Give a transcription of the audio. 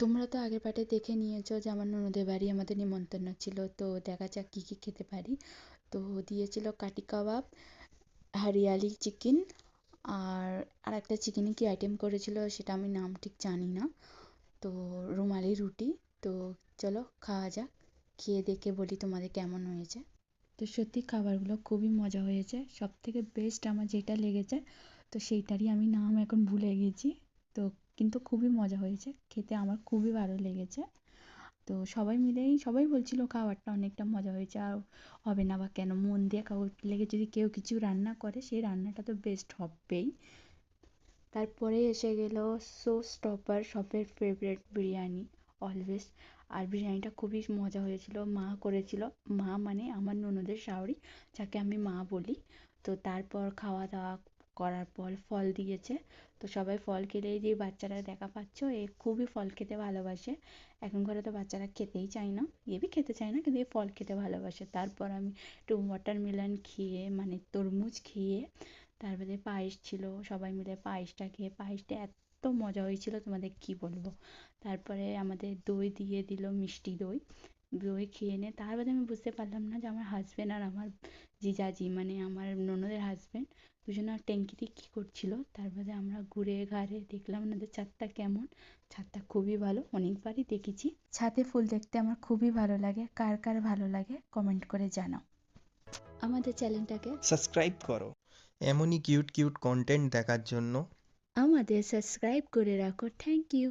তোমরা তো আগের পার্টে দেখে নিয়েছো যে আমার ননদের বাড়ি আমাদের নিমন্ত্রণ ছিল, তো দেখা যাক কী কী খেতে পারি। তো দিয়েছিল কাঠি কাবাব, হরিয়ালি চিকেন, আর আরেকটা চিকেনে কি আইটেম করেছিল সেটা আমি নাম ঠিক জানি না। তো রুমালি রুটি। তো চলো খাওয়া যাক, খেয়ে দেখে বলি তোমাদের কেমন হয়েছে। তো সত্যি খাবারগুলো খুবই মজা হয়েছে। সব থেকে বেস্ট আমার যেটা লেগেছে, তো সেইটারই আমি নাম এখন ভুলে গেছি। তো কিন্তু খুবই মজা হয়েছে খেতে, আমার খুবই ভালো লেগেছে। তো সবাই মিলেই সবাই বলছিল খাবারটা অনেকটা মজা হয়েছে, আর হবে না বা কেন, মন দিয়ে খাবার লেগে যদি কেউ কিছু রান্না করে সেই রান্নাটা তো বেস্ট হবেই। তারপরে এসে গেল শো স্টপার, সবের ফেভারিট বিরিয়ানি অলওয়েজ। আর বিরিয়ানিটা খুবই মজা হয়েছিল, মা করেছিল। মা মানে আমার ননদের শাশুড়ি, যাকে আমি মা বলি। তো তারপর খাওয়া দাওয়া করার পর ফল দিয়েছে। তো সবাই ফল খেলে, যে বাচ্চারা দেখা পাচ্ছ এ খুবই ফল খেতে ভালোবাসে। এখনকার তো বাচ্চারা খেতেই চায় না, এবি খেতে চায় না, কিন্তু এ ফল খেতে ভালোবাসে। তারপর আমি একটু ওয়াটারমেলন খেয়ে, মানে তরমুজ খেয়ে, তারপরে পায়েস ছিল, সবাই মিলে পায়েসটা খেয়ে, পায়েসটা এত মজা হয়েছিল তোমাদের কি বলবো। তারপরে আমাদের দই দিয়ে দিল, মিষ্টি দই। দই খেয়ে নে তারপরে আমি বুঝতে পারলাম না যে আমার হাজবেন্ড আর আমার জিজাজি, মানে আমার ননদের হাজবেন্ড, দুজনে ট্যাঙ্কিতে কী করছিল। তারপরে আমরা ঘুরে ঘাড়ে দেখলাম ওনাদের ছাদটা কেমন। ছাদটা খুবই ভালো, অনেকবারই দেখেছি। ছাদে ফুল দেখতে আমার খুবই ভালো লাগে, কার কার ভালো লাগে কমেন্ট করে জানাও। আমাদের চ্যানেলটাকে সাবস্ক্রাইব করো এমনই কিউট কিউট কন্টেন্ট দেখার জন্য। আমাদের সাবস্ক্রাইব করে রাখো। Thank you.